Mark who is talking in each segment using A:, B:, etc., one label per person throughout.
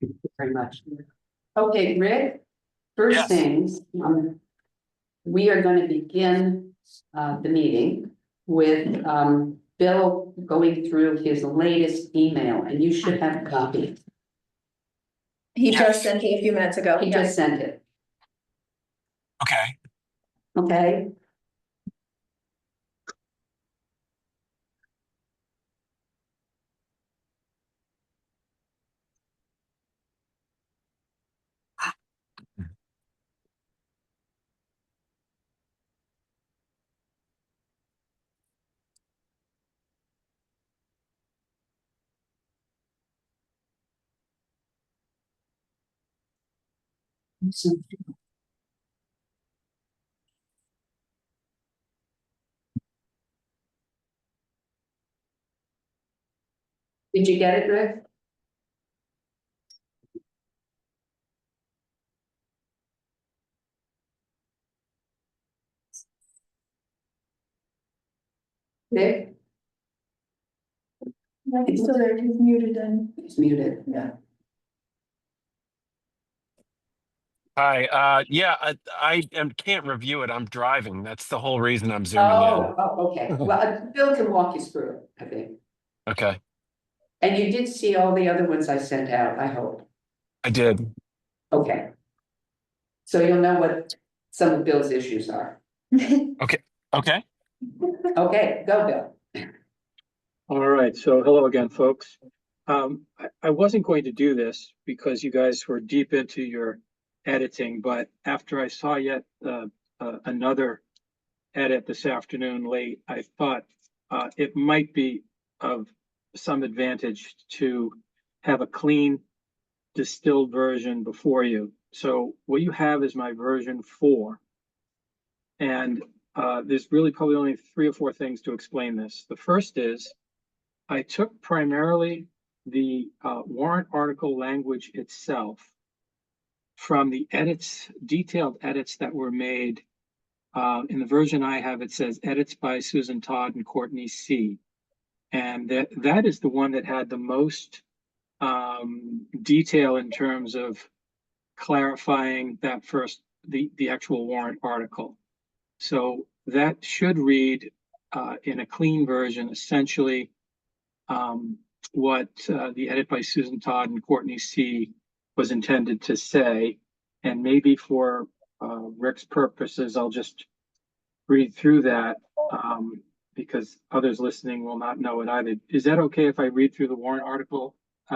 A: Very much. Okay, Rick, first
B: Yes.
A: things, we are going to begin the meeting with Bill going through his latest email, and you should have a copy.
C: He
B: Yes.
C: just sent it a few minutes ago.
A: He just sent it,
B: Okay.
A: okay? Did you get it, Rick? Rick?
C: Yeah, he's still there. He's muted and
A: He's muted.
C: yeah.
B: Hi. Yeah, can't review it. I'm driving. That's the whole reason I'm zooming in.
A: Oh, okay. Well, Bill can walk you through it, I think.
B: Okay.
A: And you did see all the other ones I sent out, I hope.
B: I did.
A: Okay. So you'll know what some of Bill's issues are.
B: Okay. Okay.
A: Okay, go Bill.
D: All right, so hello again, folks. I wasn't going to do this because you guys were deep into your editing, but after I saw yet another edit this afternoon late, I thought it might be of some advantage to have a clean distilled version before you. So what you have is my version 4. And there's really probably only 3 or 4 things to explain this. The first is I took primarily the warrant article language itself from the edits, detailed edits that were made. In the version I have, it says edits by Susan Todd and Courtney C. And that is the one that had the most detail in terms of clarifying that first, the actual warrant article. So that should read in a clean version, essentially what the edit by Susan Todd and Courtney C was intended to say. And maybe for Rick's purposes, I'll just read through that because others listening will not know it either. Is that okay if I read through the warrant article,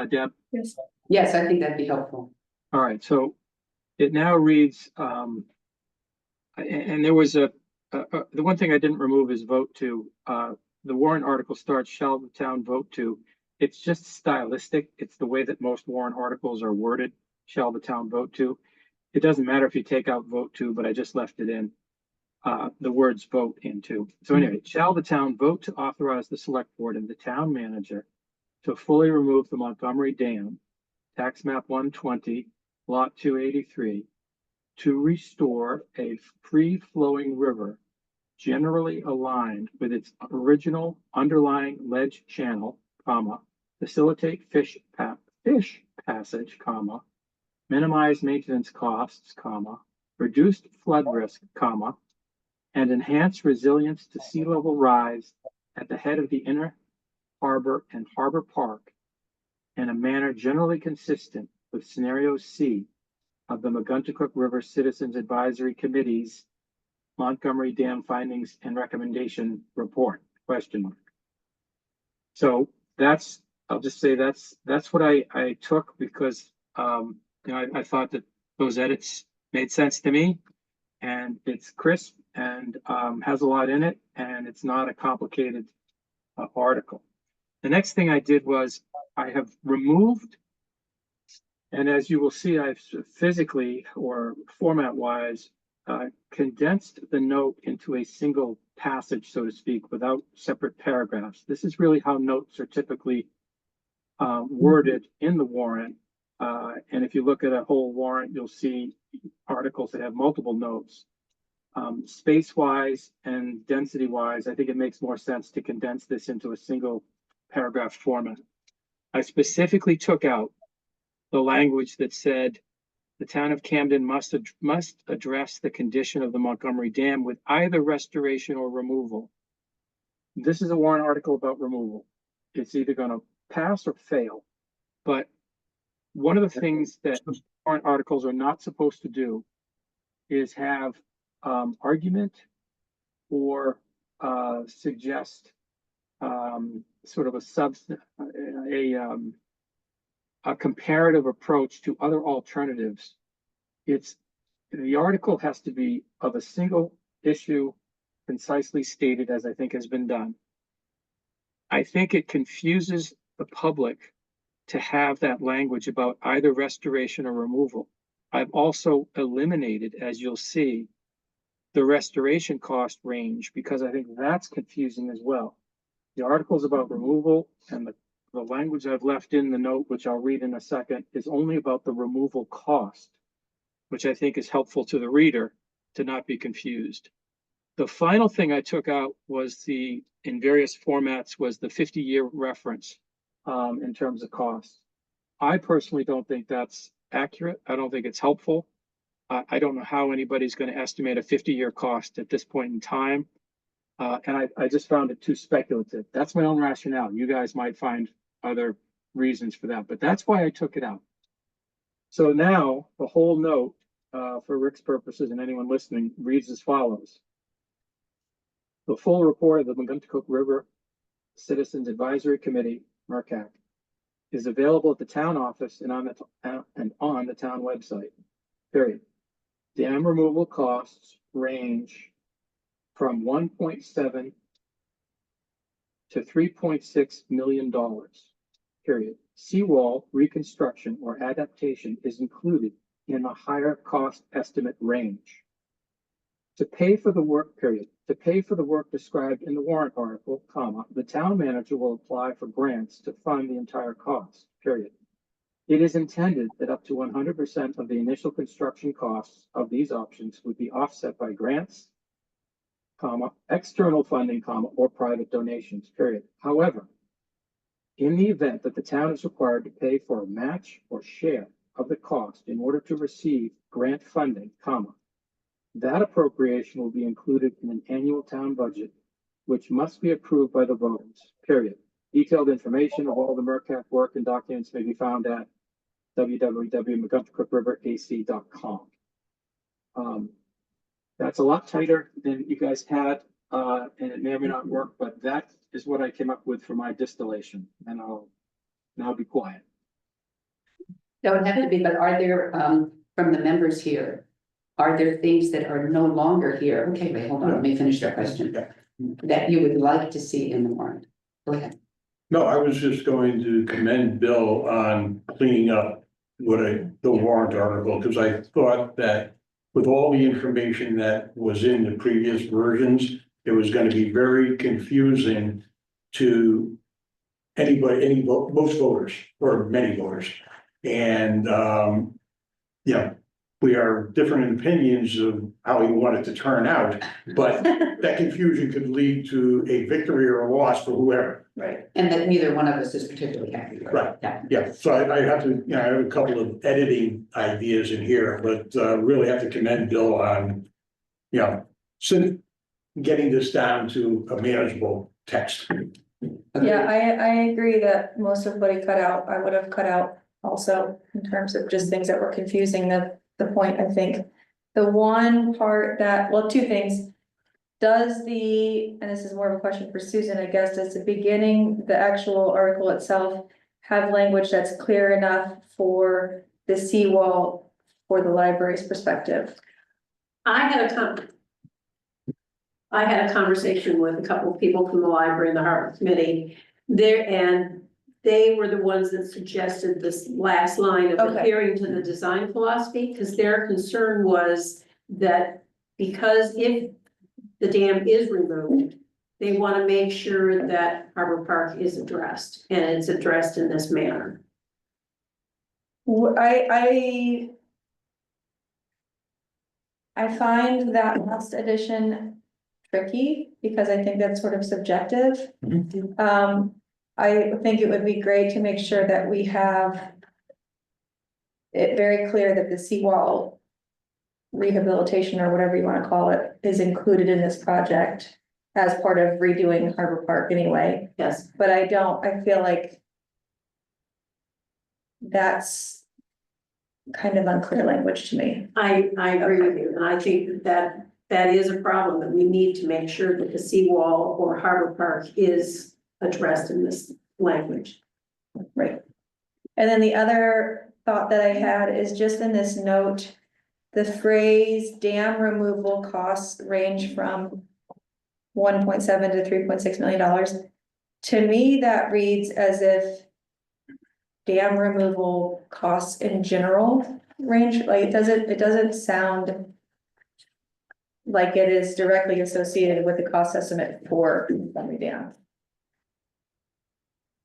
D: Deb?
C: Yes.
A: Yes, I think that'd be helpful.
D: All right, so it now reads, and there was the one thing I didn't remove is vote to. The warrant article starts, shall the town vote to? It's just stylistic. It's the way that most warrant articles are worded. Shall the town vote to? It doesn't matter if you take out vote to, but I just left it in the words vote into. So anyway, shall the town vote to authorize the select board and the town manager to fully remove the Montgomery Dam, tax map 120, lot 283, to restore a free-flowing river generally aligned with its original underlying ledge channel, comma, facilitate fish passage, comma, minimize maintenance costs, comma, reduce flood risk, comma, and enhance resilience to sea level rise at the head of the inner harbor and harbor park in a manner generally consistent with scenario C of the Mrcarc River Citizens Advisory Committee's Montgomery Dam Findings and Recommendation Report, question mark. So that's, I'll just say that's what I took because you know, I thought that those edits made sense to me, and it's crisp and has a lot in it, and it's not a complicated article. The next thing I did was I have removed, and as you will see, I've physically or format wise condensed the note into a single passage, so to speak, without separate paragraphs. This is really how notes are typically worded in the warrant. And if you look at a whole warrant, you'll see articles that have multiple notes. Space-wise and density-wise, I think it makes more sense to condense this into a single paragraph format. I specifically took out the language that said the town of Camden must address the condition of the Montgomery Dam with either restoration or removal. This is a warrant article about removal. It's either gonna pass or fail. But one of the things that warrant articles are not supposed to do is have argument or suggest sort of a comparative approach to other alternatives. The article has to be of a single issue, concisely stated, as I think has been done. I think it confuses the public to have that language about either restoration or removal. I've also eliminated, as you'll see, the restoration cost range, because I think that's confusing as well. The article's about removal, and the language I've left in the note, which I'll read in a second, is only about the removal cost, which I think is helpful to the reader to not be confused. The final thing I took out was in various formats, was the 50-year reference in terms of cost. I personally don't think that's accurate. I don't think it's helpful. I don't know how anybody's going to estimate a 50-year cost at this point in time. And I just found it too speculative. That's my own rationale. You guys might find other reasons for that, but that's why I took it out. So now the whole note, for Rick's purposes and anyone listening, reads as follows. The full report of the Mrcarc River Citizens Advisory Committee, Mrcarc, is available at the town office and on the town website, period. Dam removal costs range from $1.7 to $3.6 million, period. Seawall reconstruction or adaptation is included in the higher cost estimate range. To pay for the work, period. To pay for the work described in the warrant article, comma, the town manager will apply for grants to fund the entire cost, period. It is intended that up to 100% of the initial construction costs of these options would be offset by grants, comma, external funding, comma, or private donations, period. However, in the event that the town is required to pay for a match or share of the cost in order to receive grant funding, comma, that appropriation will be included in an annual town budget, which must be approved by the voters, period. Detailed information of all the Mrcarc work and documents may be found at www.mrcarcriver.ac.com. That's a lot tighter than you guys had, and it may or may not work, but that is what I came up with for my distillation, and I'll now be quiet.
A: Don't have to be, but are there, from the members here, are there things that are no longer here? Okay, wait, hold on, let me finish that question. That you would like to see in the warrant? Go ahead.
E: No, I was just going to commend Bill on cleaning up the warrant article, because I thought that with all the information that was in the previous versions, it was going to be very confusing to most voters, or many voters. And, yeah, we are different in opinions of how we want it to turn out, but that confusion could lead to a victory or a loss for whoever.
A: Right. And that neither one of us is particularly happy with.
E: Right.
A: Yeah.
E: Yeah, so I have to, I have a couple of editing ideas in here, but really have to commend Bill on, getting this down to a manageable text.
C: Yeah, I agree that most of what he cut out, I would have cut out also in terms of just things that were confusing the point, I think. The one part that, well, two things. Does and this is more of a question for Susan, I guess, does the actual article itself have language that's clear enough for the seawall for the library's perspective?
F: I had a conversation with a couple of people from the library and the Harbor Committee there, and they were the ones that suggested this last line of adhering to the design philosophy, because their concern was that because if the dam is removed, they want to make sure that Harbor Park is addressed, and it's addressed in this manner.
C: I find that last edition tricky because I think that's sort of subjective. I think it would be great to make sure that we have it very clear that the seawall rehabilitation or whatever you want to call it is included in this project as part of redoing Harbor Park anyway,
F: Yes,
C: but I feel like that's kind of unclear language to me.
F: I agree with you, and I think that is a problem, that we need to make sure that the seawall or Harbor Park is addressed in this language.
C: Right. And then the other thought that I had is just in this note, the phrase dam removal costs range from 1.7 to $3.6 million. To me, that reads as if dam removal costs in general range, like it doesn't sound like it is directly associated with the cost estimate for Montgomery Dam.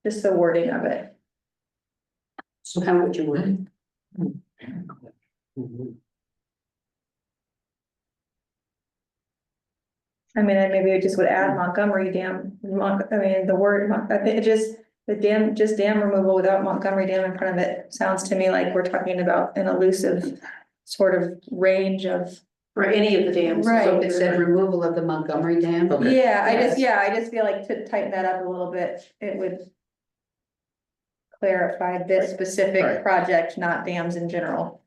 C: Just the wording of it.
A: So how would you word it?
C: I mean, maybe we just would add Montgomery Dam, the word, I think it just, dam removal without Montgomery Dam in front of it sounds to me like we're talking about an elusive sort of range of.
F: For any of the dams.
C: Right.
A: So it said removal of the Montgomery Dam?
E: Okay.
C: Yeah, I just feel like to tighten that up a little bit, it would clarify this specific
E: Right.
C: project, not dams in general.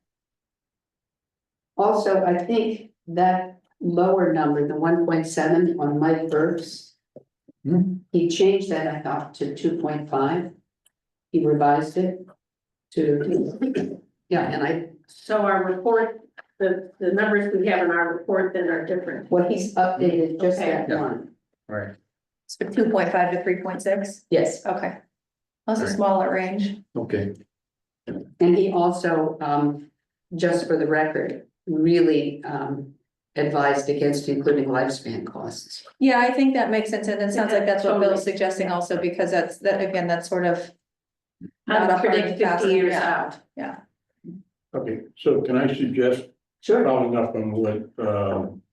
A: Also, I think that lower number, the 1.7 on Mike Burke's. He changed that, I thought, to 2.5. He revised it to, yeah, and
F: So our report, the numbers we have in our report then are different.
A: what he's updated, just that
E: Okay.
A: one.
E: Right.
C: So 2.5 to 3.6,
A: Yes,
C: okay. That's a
E: Right.
C: smaller range.
E: Okay.
A: and he also, just for the record, really, advised against including lifespan costs.
C: Yeah, I think that makes sense, and it sounds like that's what
F: Totally.
C: Bill's suggesting also, because that's sort of. Not a hard
F: Predict
C: and
F: 50
C: fast,
F: years
C: yeah.
F: out.
E: Okay, so can I suggest,
A: Sure.
E: following up on what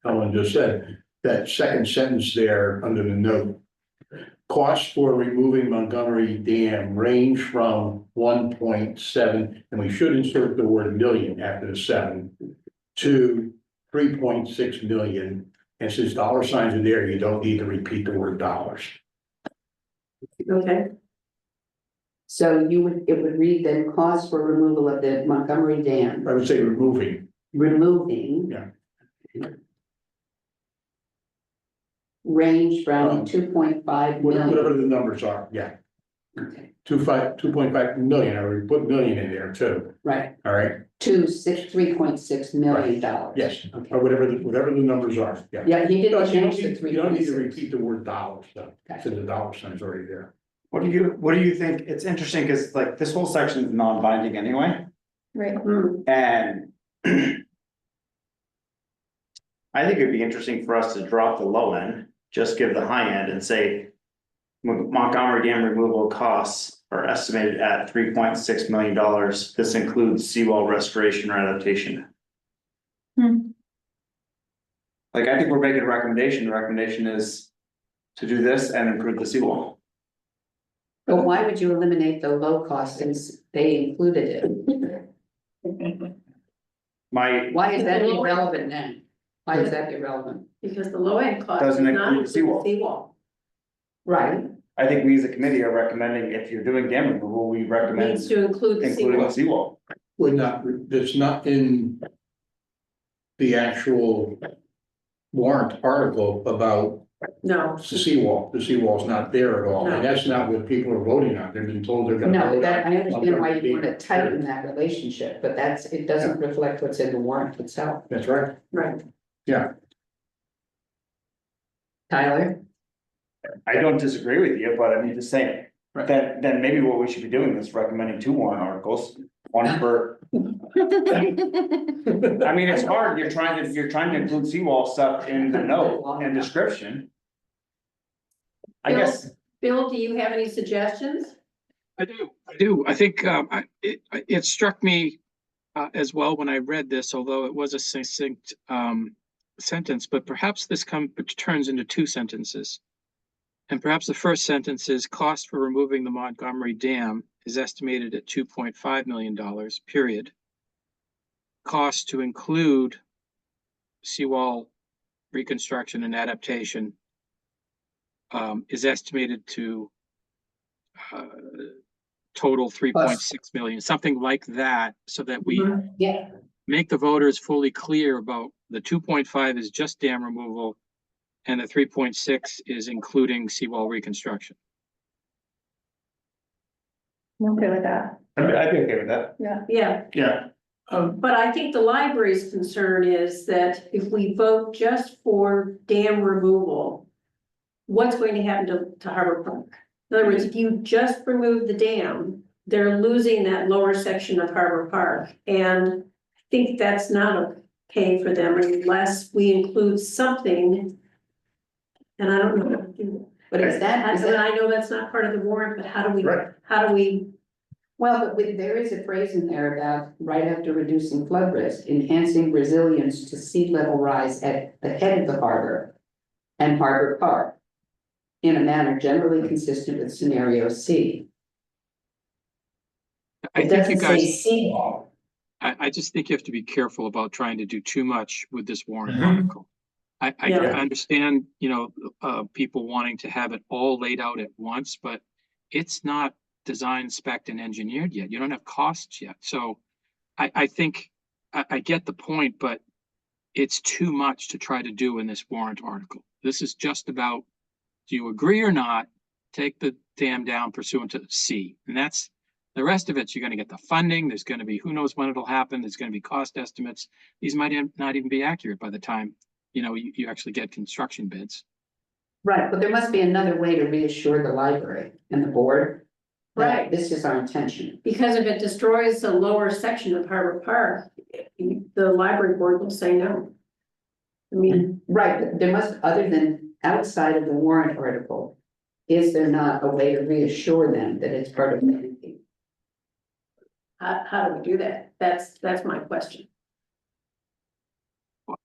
E: Helen just said, that second sentence there under the note. Costs for removing Montgomery Dam range from 1.7, and we should insert the word million after the 7, to 3.6 million. And since dollar signs are there, you don't need to repeat the word dollars.
F: Okay,
A: So it would read then cost for removal of the Montgomery Dam,
E: I would say removing.
A: removing.
E: Yeah.
A: Range from
E: Um,
A: 2.5
E: Whatever
A: million.
E: the numbers are, yeah,
A: Okay,
E: 2.5 million, I would put million in there too,
A: right,
E: all right?
A: to $3.6 million dollars.
E: Yes,
A: Okay.
E: or whatever the numbers are, yeah.
A: Yeah, he
E: No,
A: didn't
E: You don't
A: change the
E: need, you don't need to
A: 3.6.
E: repeat the word dollars, though,
A: Okay.
E: so the dollar sign's already there.
G: What do you think? It's interesting because like this whole section is non-binding anyway,
C: Right,
G: and I think it'd be interesting for us to drop the low end, just give the high end and say Montgomery Dam removal costs are estimated at $3.6 million. This includes seawall restoration or adaptation.
C: Hmm.
G: Like, I think we're making a recommendation. The recommendation is to do this and improve the seawall.
A: But why would you eliminate the low cost since they included it? Why is that irrelevant then? Why is that irrelevant?
F: because the low end cost is
G: Doesn't
F: not
G: include
F: include the
G: seawall.
F: seawall.
A: Right,
G: I think we as a committee are recommending, if you're doing dam removal, we
F: It
G: recommend
F: needs to include the
G: including the
F: seawall.
G: seawall.
E: Would not, it's not in the actual warrant article about
F: No,
E: the seawall's not there at all, and that's not what people are voting on, they've been told they're gonna.
A: no,
E: vote
A: that,
E: on
A: I understand why you want to
E: Montgomery Dam.
A: tighten that relationship, but it doesn't reflect what's in the warrant itself.
E: That's right,
F: right.
A: Tyler?
G: I don't disagree with you, but I mean, just saying,
E: Right.
G: then maybe what we should be doing is recommending 2 warrant articles, one per. I mean, it's hard, you're trying to include seawall stuff in the note and description. I guess,
F: Bill, do you have any suggestions?
D: I do. I think it struck me as well when I read this, although it was a succinct sentence, but perhaps this turns into 2 sentences. And perhaps the first sentence is cost for removing the Montgomery Dam is estimated at $2.5 million, period. cost to include seawall reconstruction and adaptation is estimated to total 3.6 million, something like that, so that we
A: Yeah,
D: make the voters fully clear about the 2.5 is just dam removal and the 3.6 is including seawall reconstruction.
C: I'm okay with that,
G: I'd be okay with that.
C: yeah.
F: Yeah,
G: Yeah.
F: but I think the library's concern is that if we vote just for dam removal, what's going to happen to Harbor Park? In other words, if you just remove the dam, they're losing that lower section of Harbor Park. And I think that's not okay for them unless we include something. And I don't know how to do that.
A: but is that,
F: And I know that's not part of the warrant, but how do we,
A: well, but there is a phrase in there about right after reducing flood risk, enhancing resilience to sea level rise at the head of the harbor and Harbor Park in a manner generally consistent with scenario C.
D: I
A: It
D: think you
A: doesn't say
D: guys,
A: seawall.
D: I just think you have to be careful about trying to do too much with this warrant
E: Mhm.
D: article. I
F: Yeah.
D: understand, people wanting to have it all laid out at once, but it's not designed, spec'd, and engineered yet. You don't have costs yet. So I think I get the point, but it's too much to try to do in this warrant article. This is just about, do you agree or not? Take the dam down pursuant to C. And that's the rest of it. You're going to get the funding. There's going to be, who knows when it'll happen. There's going to be cost estimates. These might not even be accurate by the time, you actually get construction bids.
A: Right, but there must be another way to reassure the library and the board. that
F: Right.
A: This is our intention.
F: because if it destroys the lower section of Harbor Park, the library board will say no. I mean,
A: Right, but there must, other than outside of the warrant article, is there not a way to reassure them that it's part of the thinking?
F: how do we do that? That's my question.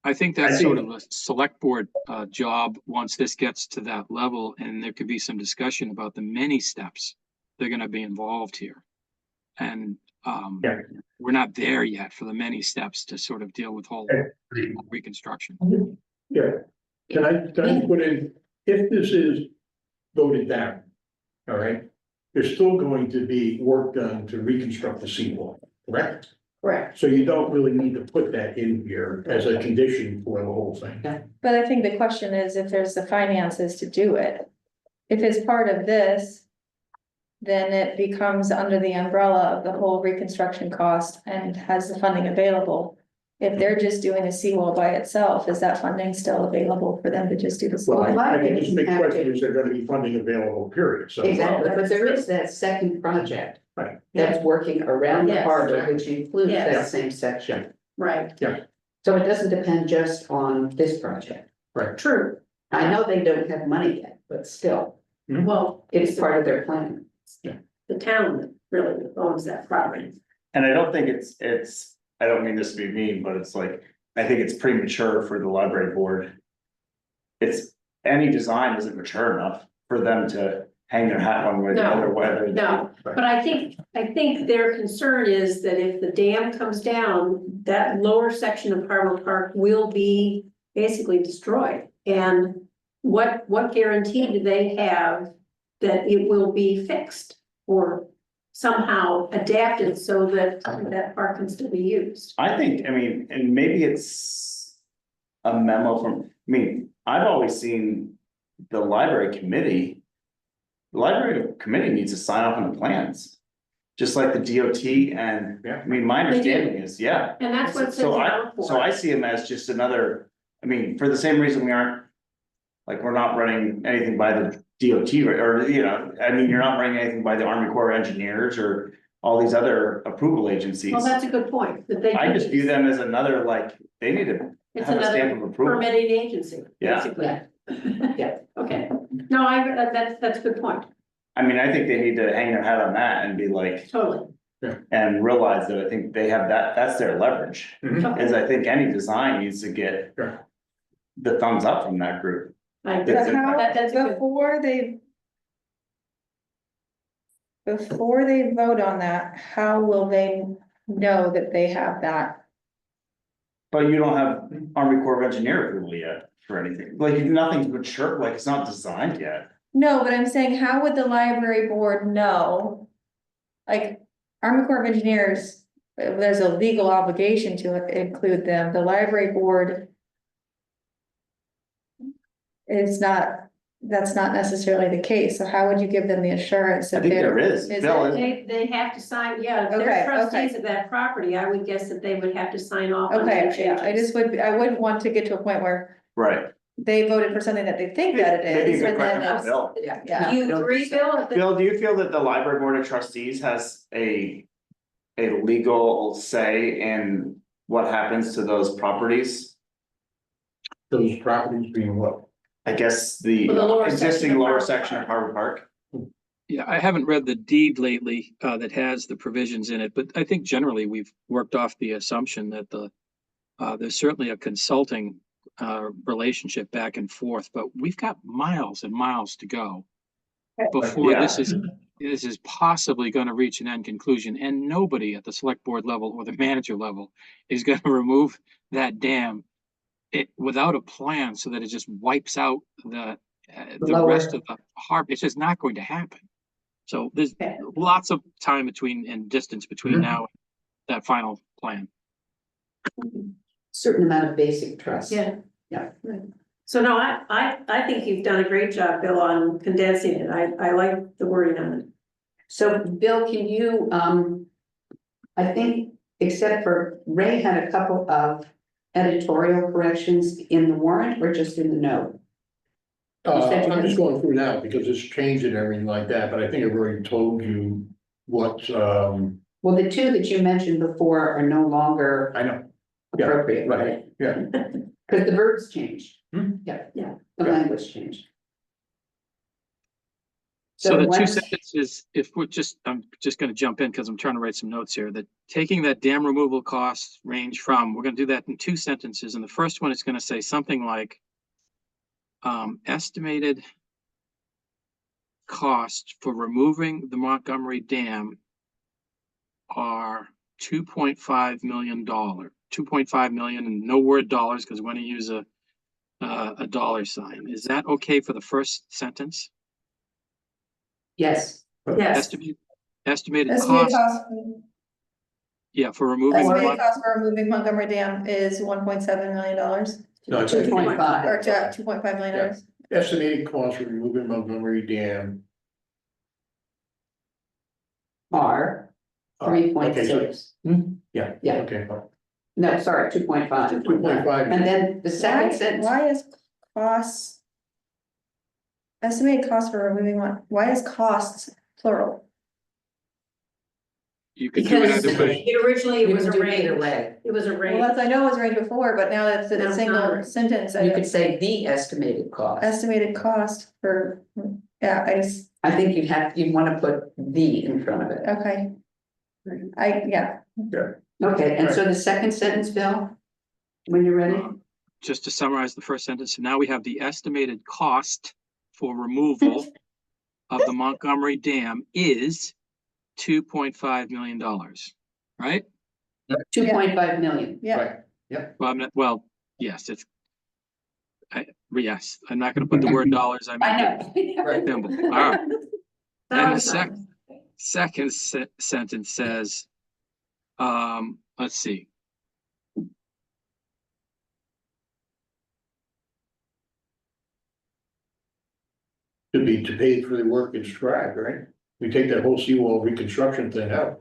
D: I think
E: I
D: that's sort
E: think-
D: of a select board job once this gets to that level, and there could be some discussion about the many steps they're going to be involved here. And
E: Yeah.
D: we're not there yet for the many steps to sort of deal with whole reconstruction.
E: Yeah, can I put in, if this is voted down, all right? There's still going to be work done to reconstruct the seawall, correct?
F: Correct.
E: So you don't really need to put that in here as a condition for the whole thing.
C: But I think the question is if there's the finances to do it. If it's part of this, then it becomes under the umbrella of the whole reconstruction cost and has the funding available. If they're just doing a seawall by itself, is that funding still available for them to just do the
E: Well,
C: seawall?
E: I think the big question is there gonna be funding available, period, so.
A: Exactly, but there is that second project
E: Right.
A: that's working around the
F: Yes.
A: harbor, which includes that
F: Yes.
A: same section.
F: Right.
A: So it doesn't depend just on this project.
F: True.
A: I know they don't have money yet, but still,
F: Well,
A: it's part of their plan.
F: the town that really owns that property.
G: And I don't think it's, I don't mean this to be mean, but it's like, I think it's premature for the library board. Any design isn't mature enough for them to hang their hat one way or the other, whether.
F: No, but I think their concern is that if the dam comes down, that lower section of Harbor Park will be basically destroyed. And what guarantee do they have that it will be fixed or somehow adapted so that that park can still be used?
G: I think, and maybe it's a memo I've always seen the library committee. The library committee needs to sign off on the plans, just like the DOT and,
E: Yeah.
G: my understanding is, yeah.
F: And that's what it's
G: So
F: down for.
G: So I see them as just another, for the same reason we aren't. Like, we're not running anything by the DOT, or, you're not running anything by the Army Corps of Engineers or all these other approval agencies.
F: Well, that's a good point, that they.
G: I just view them as another, like, they need to
F: It's
G: have a stamp
F: another
G: of approval.
F: permitting agency,
G: Yeah.
F: basically.
A: Yeah.
F: Okay, no, that's a good point,
G: I think they need to hang their hat on that and be like,
F: totally.
G: and realize that I think they have that's their leverage.
E: Mhm.
G: Is I think any design needs to get
E: Yeah.
G: the thumbs up from that group.
F: I agree.
C: But how,
F: That's a good,
C: before they vote on that, how will they know that they have that
G: But you don't have Army Corps of Engineer approval yet for anything, like nothing's mature, like it's not designed yet.
C: No, but I'm saying, how would the library board know? Like, Army Corps of Engineers, there's a legal obligation to include them, the library board. Is not, that's not necessarily the case, so how would you give them the assurance
G: I
C: that
G: think
C: they're?
G: there is.
C: Is
G: Bill,
C: it?
F: They have to sign, yeah, if
C: Okay,
F: they're trustees
C: okay.
F: of that property, I would guess that they would have to sign off on any
C: Okay, yeah, I
F: changes.
C: just I wouldn't want to get to a point where
G: Right.
C: they voted for something that they think that it
G: Maybe a
C: is,
G: good
C: and then
G: question for
C: it's.
G: Bill.
C: Yeah.
F: Do you agree, Bill?
G: Bill, do you feel that the library board of trustees has a legal say in what happens to those properties?
E: Those properties being what?
G: I guess the
F: Well, the lower section
G: existing
F: of
G: lower
F: Harvard
G: section of
F: Park.
G: Harvard Park.
D: Yeah, I haven't read the deed lately, that has the provisions in it, but I think generally we've worked off the assumption that there's certainly a consulting, relationship back and forth, but we've got miles and miles to go before
G: Yeah.
D: this is possibly gonna reach an end conclusion, and nobody at the select board level or the manager level is gonna remove that dam without a plan so that it just wipes out the rest of the harbor. It's just not going to happen. So there's
F: Okay.
D: lots of time between and distance between now and that final plan.
A: Certain amount of basic trust.
F: Yeah.
A: Yeah.
F: So no, I think you've done a great job, Bill, on condensing it. I like the wording on it.
A: So Bill, can you, I think, except for Ray had a couple of editorial corrections in the warrant or just in the note? You said you
E: I'm
A: had-
E: just going through now because it's changed and everything like that, but I think I've already told you what,
A: Well, the two that you mentioned before are no longer
E: I know. Yeah,
A: appropriate,
E: right,
A: right?
E: yeah.
A: Because the verbs changed.
E: Hmm.
A: Yeah,
F: Yeah.
A: the
E: Yeah.
A: language changed.
D: So the two
A: what's-
D: sentences, if we're I'm just gonna jump in because I'm trying to write some notes here, that taking that dam removal costs range from, we're gonna do that in two sentences. And the first one is gonna say something like, estimated cost for removing the Montgomery Dam are $2.5 million, 2.5 million, and no word dollars, because we're gonna use a dollar sign. Is that okay for the first sentence?
A: Yes,
F: Yes,
D: Estimated
C: Estimated
D: cost,
C: cost,
D: yeah, for removing.
C: estimated cost for removing Montgomery Dam is $1.7 million,
E: No, it's
A: 2.5.
C: or $2.5 million.
E: estimated cost for removing Montgomery Dam.
A: are three point
E: Okay, so-
A: six.
E: Yeah.
A: Yeah.
E: Okay.
A: No, sorry, 2.5.
E: 2.5.
A: And then the second sentence,
C: Why is costs? Estimated cost for removing one, why is costs plural?
D: You could do it
F: because
D: either way.
F: it originally
A: you
F: was
A: can
F: a
A: do it either
F: range.
A: way.
F: It was a
C: Well,
F: range.
C: that's, I know it was right before, but now that's
F: No,
C: a
F: it's
C: single
F: not.
C: sentence.
A: You could say the estimated cost.
C: Estimated cost for, yeah,
A: I think you'd want to put the in front of it.
C: okay. Yeah,
A: Okay, and so the second sentence, Bill? When you're ready?
D: Just to summarize the first sentence, now we have the estimated cost for removal of the Montgomery Dam is $2.5 million, right?
A: 2.5 million.
C: yeah,
E: Right,
D: Well, yes, yes, I'm not gonna put the word dollars, I meant
A: know.
E: right.
D: symbol. All right. And the
F: Thousands.
D: second sentence says, let's see.
E: To be to pay for the work inscribed, right? We take that whole seawall reconstruction thing out.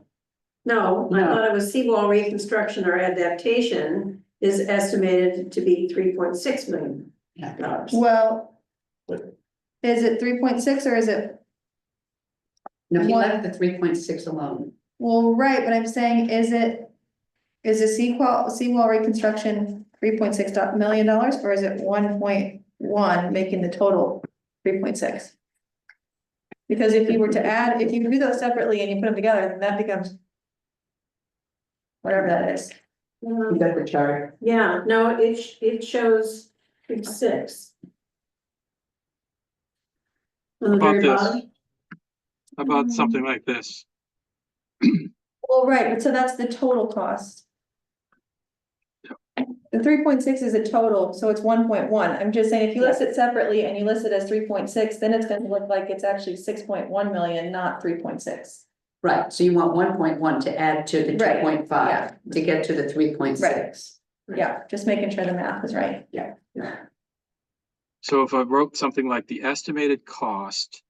F: No, I
A: No.
F: thought it was seawall reconstruction or adaptation is estimated to be $3.6 million.
C: well.
E: But-
C: Is it 3.6 or is it,
A: No, he
C: What?
A: left the 3.6 alone.
C: well, right, but I'm saying, is a seawall reconstruction $3.6 million, or is it 1.1, making the total 3.6? Because if you were to add, if you do those separately and you put them together, then that becomes whatever that is.
A: You got the chart.
F: Yeah, no, it shows 6. On the
D: About
F: very
D: this.
F: bottom.
D: About something like this.
C: Well, right, but so that's the total cost. The 3.6 is a total, so it's 1.1. I'm just saying, if you list it separately and you list it as 3.6, then it's gonna look like it's actually 6.1 million, not 3.6.
A: Right, so you want 1.1 to add to the
C: Right,
A: 2.5 to get to the 3.6.
C: Yeah, just making sure the math is right.
A: Yeah.
D: So if I wrote something like the estimated cost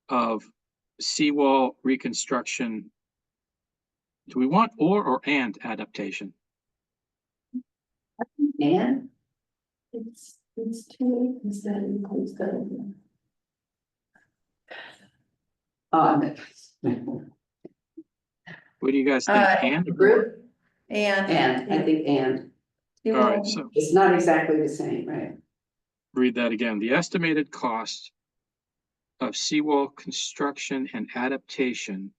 D: of seawall reconstruction, do we want or and adaptation?
A: And
F: It's two, is that includes the.
A: um,
D: What do you guys think? And or?
A: group
C: And.
A: I think and
C: You
D: All right,
C: will-
D: so
A: it's not exactly the same, right?
D: read that again. The estimated cost of seawall construction and adaptation.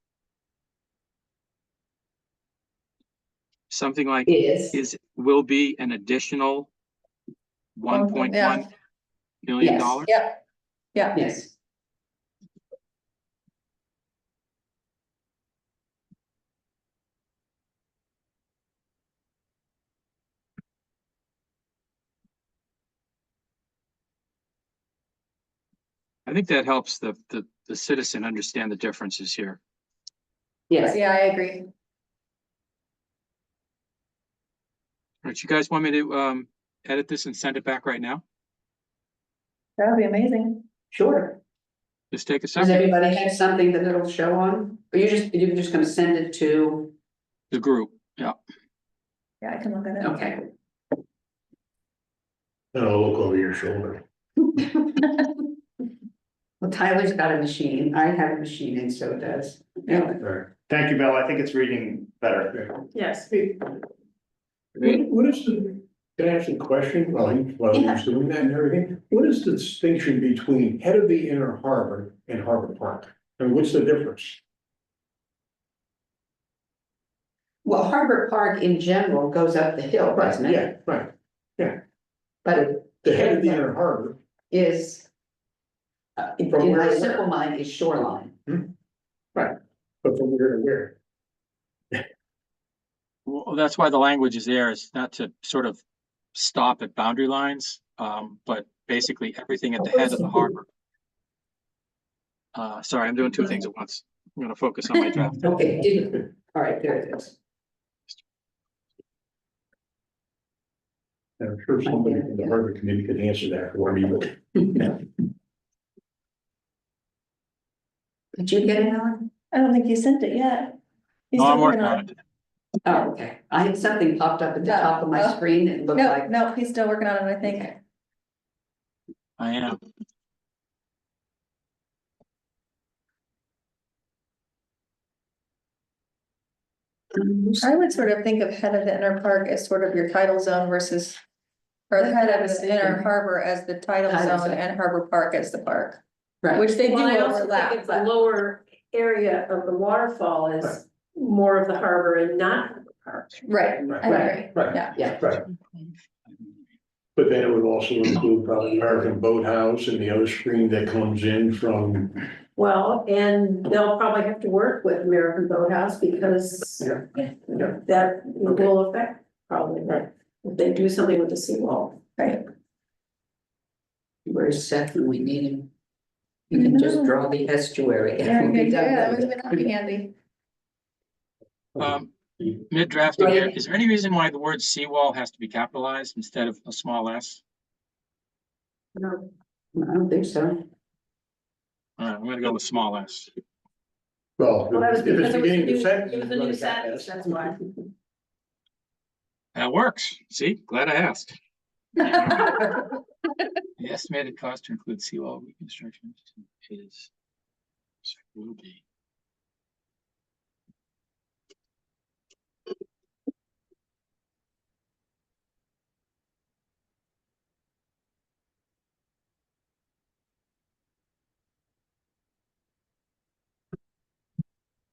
D: Something like will be an additional $1.1 million
A: Yes.
D: dollars.
C: Yep, yeah.
A: Yes.
D: I think that helps the citizen understand the differences here.
A: Yes.
C: Yeah, I agree.
D: All right, you guys want me to edit this and send it back right now?
C: That would be amazing.
A: Sure.
D: Just take a
A: Does
D: second.
A: everybody have something that it'll show on? Or you're just gonna send it to,
D: The group, yeah.
C: Yeah, I can look at it.
A: okay.
E: And I'll look over your shoulder.
A: Well, Tyler's got a machine. I have a machine and so does. Yeah.
E: Right.
G: Thank you, Bill. I think it's reading better.
F: Yes.
E: What is the, can I ask a question while he's doing that and everything? What is the distinction between head of the inner harbor and harbor park? I mean, what's the difference?
A: Well, Harbor Park in general goes up the hill, doesn't it?
E: Yeah, right.
A: But
E: The head of the inner harbor,
A: is, in
E: From
A: my
E: where to
A: simple
E: where?
A: mind, is shoreline.
E: but from where to where?
D: Well, that's why the language is there, is not to sort of stop at boundary lines, but basically everything at the head of the harbor. Sorry, I'm doing two things at once. I'm gonna focus on my draft.
A: Okay, all right, there it is.
E: I'm sure somebody from the harbor committee could answer that for me, but.
A: Did you get it on?
C: I don't think you sent it yet. He's
D: No, I'm
C: still
D: working on it.
A: Oh, okay. I had something popped up at the top of my
C: Oh.
A: screen. It looked
C: No,
A: like.
C: no, he's still working on it, I think.
A: Okay.
D: I am.
C: I would sort of think of head of the inner park as sort of your tidal zone versus. Or the head of the inner harbor as the tidal
A: Tidal
C: zone
A: zone.
C: and harbor park as the park,
A: Right.
C: which they do
F: Well, I also think
C: overlap,
F: if the
C: but.
F: lower area of the waterfall
E: Right.
F: is more of the harbor and not the park.
C: Right, I agree,
E: Right,
C: yeah.
A: Yeah.
E: right. But then it would also include probably American Boathouse and the other stream that comes in from.
F: Well, and they'll probably have to work with American Boathouse because
E: Yeah.
F: that will affect probably, right, if they do something with the seawall.
C: Right.
A: Where's Seth when we need him? You can just draw the estuary. and
C: Yeah,
A: we'll be done
C: that
A: with
C: would
A: it.
C: be handy.
D: Mid-drafting here,
A: Right.
D: is there any reason why the word seawall has to be capitalized instead of a small s?
F: No.
A: I don't think so.
D: All right, I'm gonna go with small s.
E: Well,
F: Well, that was
E: if
F: because
E: it's
F: it was a
E: beginning
F: new,
E: of sentence.
F: it was a new sentence, that's why.
D: That works. See, glad I asked. The estimated cost to include seawall reconstruction is, will be.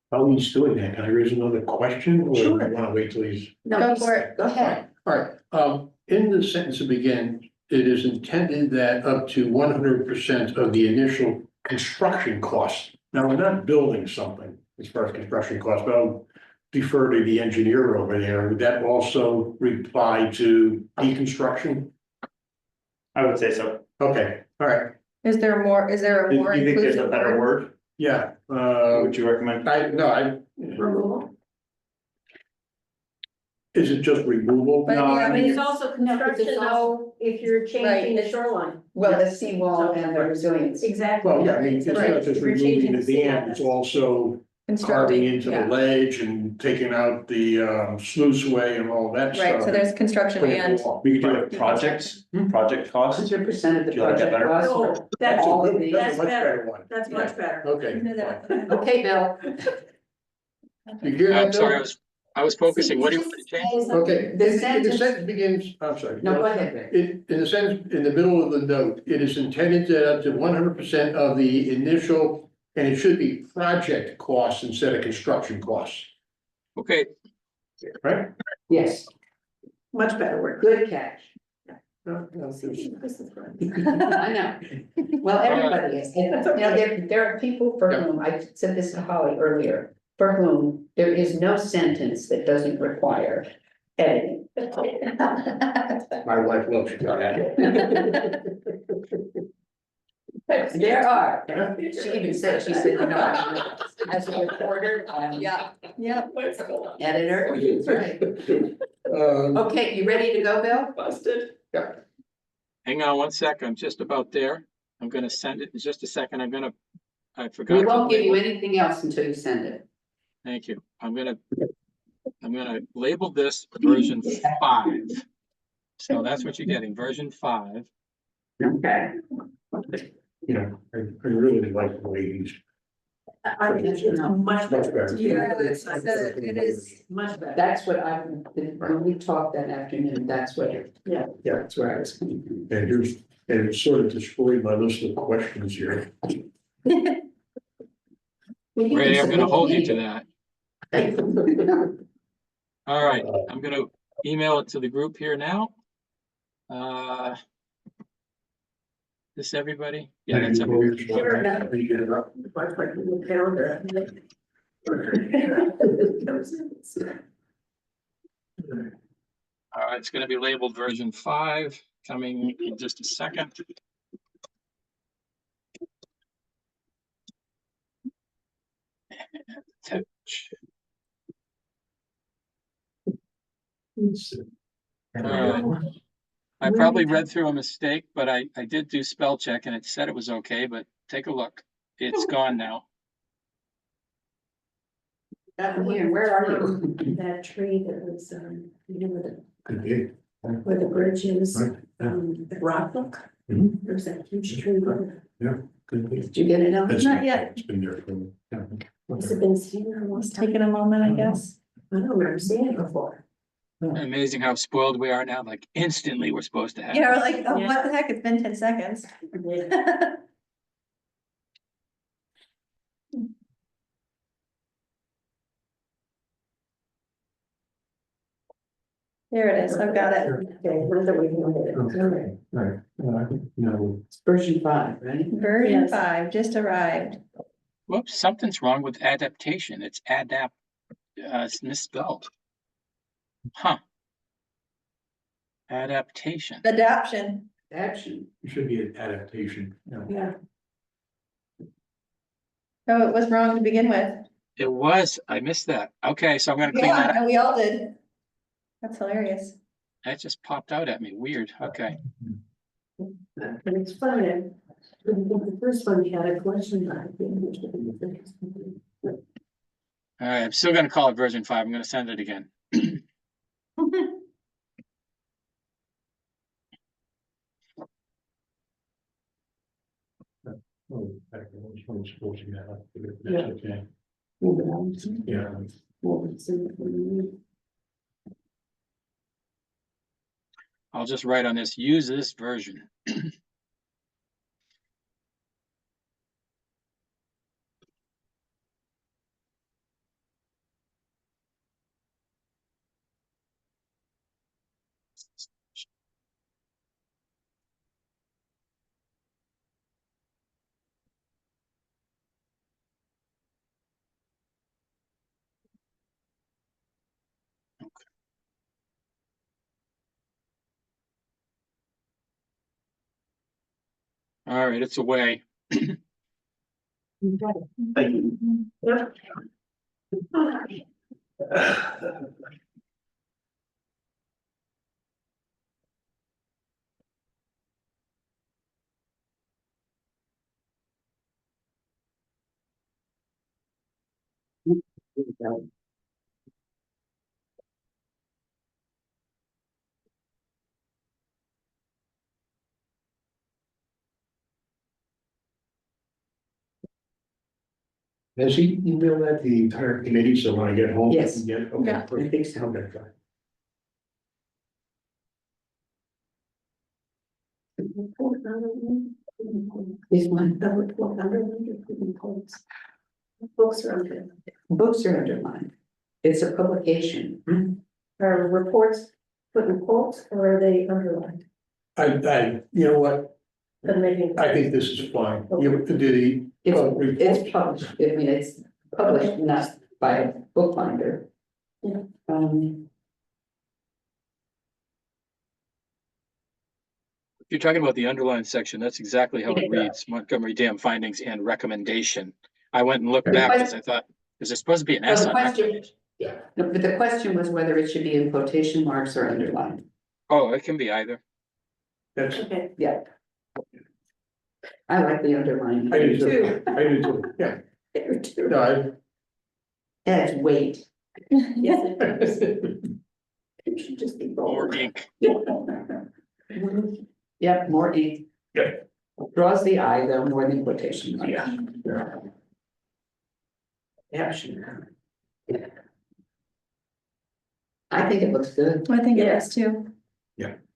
E: While he's doing that, can I raise another question or do you
A: Sure.
E: wanna wait till he's?
A: No,
C: Go
A: he's-
C: for it.
A: Go ahead.
E: All right, in the sentence to begin, it is intended that up to 100% of the initial construction costs. Now, we're not building something as far as construction costs, but defer to the engineer over there. Would that also reply to deconstruction?
G: I would say so.
E: Okay, all right,
C: Is there a
G: Do
C: more
G: you think there's a
C: inclusive
G: better
C: word?
G: word?
E: yeah,
G: What would you recommend?
F: Removal.
E: is it just removal?
C: But
G: No,
C: yeah,
F: I
C: I
F: mean,
C: mean,
F: it's also
A: No, 'cause
F: construction
A: it's
F: though,
A: also-
F: if you're
C: Right,
F: changing the
C: it's-
F: shoreline.
A: Well, the seawall and the resilience.
F: Exactly.
E: Well, yeah, I mean, it's
C: Right.
E: not just
F: If you're
E: removing
F: changing
E: the dam, it's also carving
C: constructing,
E: into the
C: yeah,
E: ledge and taking out the sluice way and all that stuff.
C: right, so there's construction
E: Putting it
C: and,
E: along.
G: We could do
E: Right.
G: a project cost.
A: 100% of the
G: Do you like that
A: project
G: better?
A: costs.
F: Oh, that's,
A: All of these.
F: that's
E: That's a much
F: better.
E: better one.
F: That's much better.
E: Okay.
A: Okay, Bill.
E: You hear that,
D: I'm sorry,
E: Bill?
D: I was focusing. What do you want me to change?
E: Okay,
A: The
E: the
A: sentence-
E: sentence begins, I'm sorry.
A: No, go ahead, Rick.
E: In the sentence, in the middle of the note, it is intended that up to 100% of the initial, and it should be project costs instead of construction costs,
D: Okay,
E: right?
A: Yes,
F: Much better word.
A: good catch.
E: No, no, it's-
A: I know. Well, everybody is. And, you know, there are people for whom, I said this to Holly earlier, for whom there is no sentence that doesn't require editing.
E: My wife loves you, that.
A: There are. She even said, she said, you know, as a reporter,
C: yeah, yeah.
A: editor. That's right.
E: Um,
A: Okay, you ready to go, Bill?
F: Busted.
D: hang on one sec. I'm just about there. I'm gonna send it in just a second. I forgot.
A: We
D: to
A: won't give you
D: label-
A: anything else until you send it.
D: Thank you. I'm gonna label this version 5. So that's what you're getting, version 5.
A: Okay.
E: you know, I really like the way he's.
F: I think it's much better.
C: Yeah, it is.
F: Much better.
A: That's what when we talked that afternoon, that's what,
E: Yeah,
A: that's where I was coming from.
E: and it sort of destroyed my list of questions here.
D: Ray, I'm gonna hold you to that. All right, I'm gonna email it to the group here now. This everybody? Yeah, that's everybody.
F: Much better than the calendar.
D: All right, it's gonna be labeled version 5, coming in just a second. Touch. All right. I probably read through a mistake, but I did do spell check and it said it was okay, but take a look. It's gone now.
A: Here, where are you?
F: That tree that was, you know,
E: Could be.
F: where the bridge is,
E: Right, yeah.
F: the rock book.
E: Mhm.
F: There's that huge tree there.
E: Could be.
A: Did you get it out?
E: That's-
C: Not yet.
E: It's been there for.
F: Has it been seen in a long
C: It's
F: time?
C: taking a moment, I guess.
F: I don't remember seeing it before.
D: Amazing how spoiled we are now, like instantly we're supposed to have.
C: You know, like, oh, what the heck, it's been 10 seconds. There it is, I've got it.
F: Okay, whether we can get it.
E: Okay, right, no,
A: It's version 5, right?
C: Version
F: Yes.
C: 5 just arrived.
D: Whoops, something's wrong with adaptation. It's it's misspelled. Huh. Adaptation.
C: Adoption.
A: Action.
E: it should be an adaptation,
F: Yeah.
C: Oh, it was wrong to begin with.
D: It was, I missed that. Okay, so I'm gonna clean that
C: Yeah,
D: up.
C: and we all did. That's hilarious.
D: That just popped out at me. Weird. Okay.
F: But it's fun. The first one, you had a question.
D: All right, I'm still gonna call it version 5. I'm gonna send it again.
E: Oh, I was supposed to get that.
F: Yeah.
E: That's okay.
F: Yeah.
E: Yeah.
D: I'll just write on this, use this version. All right, it's away.
E: Thank you.
F: Yep.
E: Has he emailed that to the entire committee, so when I get home? I
A: Yes.
E: can get it? Okay,
C: Yeah.
E: perfect.
A: I think so.
E: Okay, fine.
A: This one,
F: Books are under,
A: books are underlined. It's a publication.
F: are reports put in quotes or are they underlined?
E: You know what,
F: Then maybe.
E: I think this is fine. You did the.
A: It's published, I mean, it's published not by a bookbinder.
F: Yeah.
D: If you're talking about the underlined section, that's exactly how it
A: Yeah.
D: reads, Montgomery Dam findings and recommendation. I went and looked
A: The
D: back because
A: question-
D: I thought, is there supposed to be an
A: Well,
D: S
A: the
D: on
A: question,
D: recommendation?
A: no, but the question was whether it should be in quotation marks or underlined.
D: Oh, it can be either.
E: That's,
F: Okay.
A: Yeah. I like the underline.
E: I do too, I do too, yeah. No,
A: Adds weight.
F: Yes, it does. It should just be
D: More
F: bold.
D: ink.
A: Yep, more ink.
E: Yeah.
A: Draws the eye though, more than quotation marks.
E: Yeah.
A: Yeah, sure. Yeah. I think it looks good.
C: I think it is too.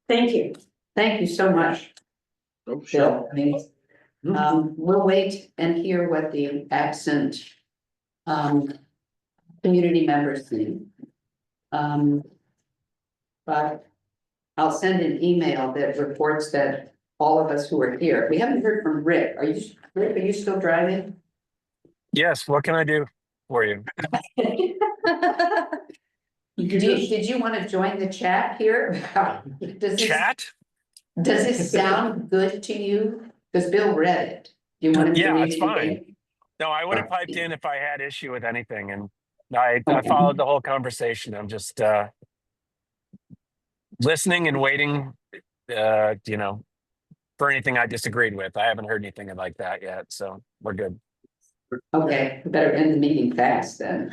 F: Thank you.
A: Thank you so much,
D: Oh, sure.
A: Bill. I mean, we'll wait and hear what the absent community members think. But I'll send an email that reports that all of us who are here, we haven't heard from Rick. Rick, are you still driving?
B: Yes, what can I do for you?
E: You can just,
A: Did you want to join the chat here?
B: Chat?
A: Does this sound good to you? Because Bill read it. Do you want him to
B: Yeah,
A: read
B: it's
A: anything?
B: No, I would have piped in if I had issue with anything, and I
A: Okay.
B: followed the whole conversation. I'm just listening and waiting, for anything I disagreed with. I haven't heard anything like that yet, so we're good.
A: Okay, we better end the meeting fast then.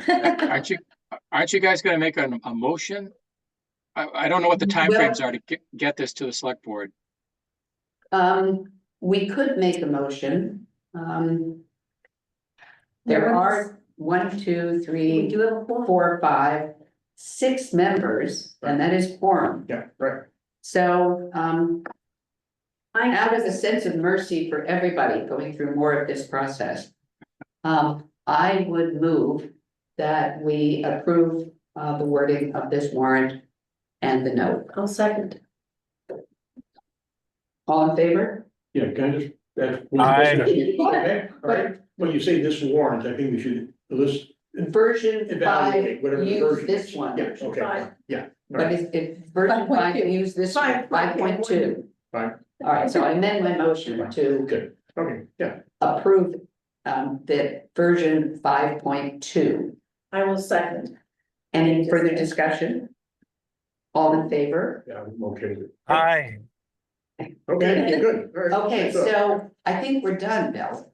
D: Aren't you guys gonna make a motion? I don't know what the timeframes are to get this to the select board.
A: We could make a motion. There are 1, 2,
F: We
A: 3,
F: do have a quorum.
A: 4, 5, 6 members, and that is quorum.
E: yeah, right.
A: So,
F: I
A: out of a sense of mercy for everybody going through more of this process, I would move that we approve the wording of this warrant and the note.
F: I'll second.
A: All in favor?
E: Yeah, can I just, that's.
B: Aye.
E: Okay, all right, when you say this warrant, I think we should list.
A: Version 5,
E: Evaluate whatever the
A: use
E: version
A: this
E: is.
A: one.
E: Yeah, okay, fine. Yeah. all
A: But
E: right,
A: if version 5,
C: 5.2.
A: use this one, 5.2.
E: Fine,
A: All right, so I amend my motion to
E: good, okay, yeah.
A: approve that version 5.2.
F: I will second.
A: Any further discussion? All in favor?
E: Yeah, I'm okay with it.
B: Hi.
E: Okay, good. All right.
A: Okay, so I think we're done, Bill.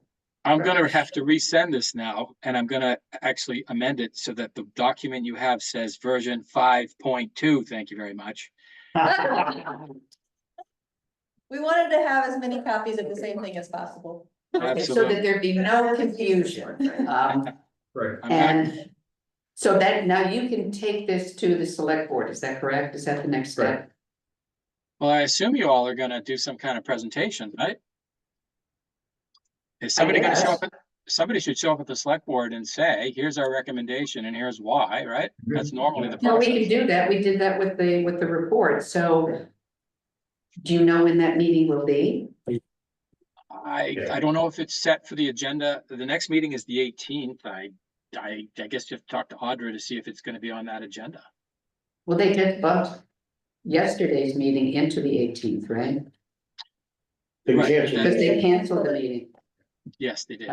D: I'm gonna have to resend this now, and I'm gonna actually amend it so that the document you have says version 5.2. Thank you very much.
C: We wanted to have as many copies of the same thing as possible.
A: Okay, so that
D: Absolutely.
A: there be no confusion.
E: Right.
D: I'm not-
A: And so that now you can take this to the select board, is that correct? Is that the next step?
D: Well, I assume you all are gonna do some kind of presentation, right? Is somebody gonna show
A: guess.
D: up? Somebody should show up at the select board and say, here's our recommendation and here's why, right? That's normally the
A: No, we
D: process.
A: can do that. We did that with the report, so. Do you know when that meeting will be?
D: I don't know if it's set for the agenda. The next meeting is the 18th. I guess you have to talk to Audra to see if it's gonna be on that agenda.
A: Well, they just bumped yesterday's meeting into the 18th, right?
E: They
H: Right.
E: canceled
A: Because
E: it.
A: they canceled the meeting.
H: Yes, they did.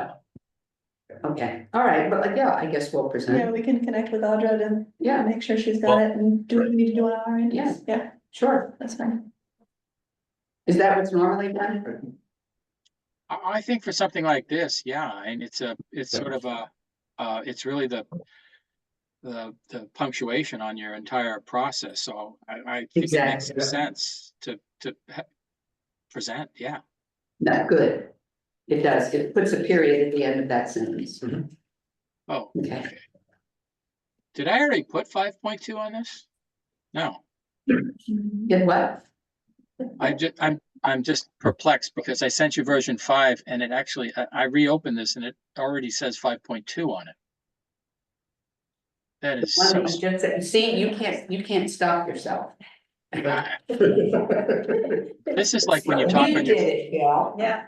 A: Okay, all right, but yeah, I guess we'll
C: Yeah,
A: present.
C: we can connect with Audra to
A: Yeah,
C: make sure she's got it and do what we need to do on our end.
A: Yeah.
C: Yeah,
A: sure.
C: that's fine.
A: Is that what's normally done?
H: I think for something like this, yeah, and it's sort of a, it's really the punctuation on your entire process, so I think it makes
A: Exactly.
H: sense to present, yeah.
A: Not good. It does. It puts a period at the end of that sentence.
H: Oh,
A: Okay.
H: okay. Did I already put 5.2 on this? No,
A: Get what?
H: I'm just perplexed because I sent you version 5 and it actually, I reopened this and it already says 5.2 on it. That is
A: Why
H: so,
A: don't you just say- See, you can't stop yourself.
H: this is like when you talk on your,
A: it, Bill.
C: Yeah.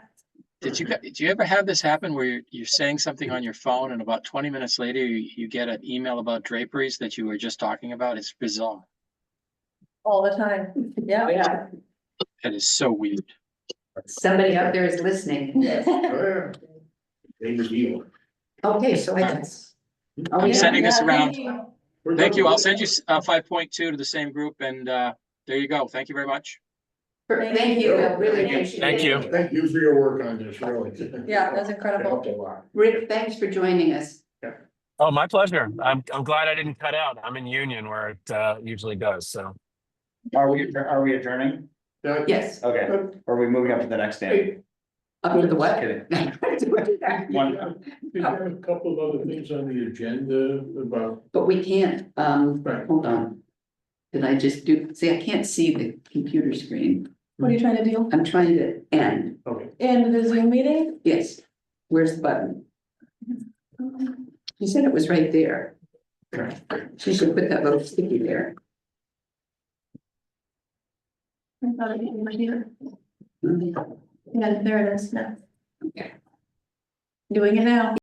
H: did you ever have this happen where you're saying something on your phone and about 20 minutes later you get an email about draperies that you were just talking about? It's bizarre.
C: All the time. Yeah.
A: Yeah,
H: That is so weird.
A: somebody out there is listening.
E: They reveal.
A: Okay, so I guess. Are we
H: I'm sending
A: done?
H: this around.
E: We're
H: Thank
E: done.
H: you. I'll send you 5.2 to the same group and there you go. Thank you very much.
A: Thank you, Bill, really appreciate it.
B: Thank you.
E: Thank you for your work on this, really.
C: Yeah, that's incredible.
E: Helped a lot.
A: Rick, thanks for joining us.
B: Oh, my pleasure. I'm glad I didn't cut out. I'm in Union where it usually does, so.
G: Are we adjourning?
A: Yes,
G: Okay, or are we moving up to the next day?
A: up to the what?
G: Kidding.
E: One. We have a couple of other things on the agenda about.
A: But we can't,
E: Right.
A: hold on. Did I just see, I can't see the computer screen.
C: What are you trying to do?
A: I'm trying to end.
E: Okay.
C: End the Zoom meeting?
A: Yes. Where's the button? She said it was right there. She should put that little sticky there.
C: I thought I didn't right here. Yeah, there it is. No.
A: Okay.
C: Doing it now.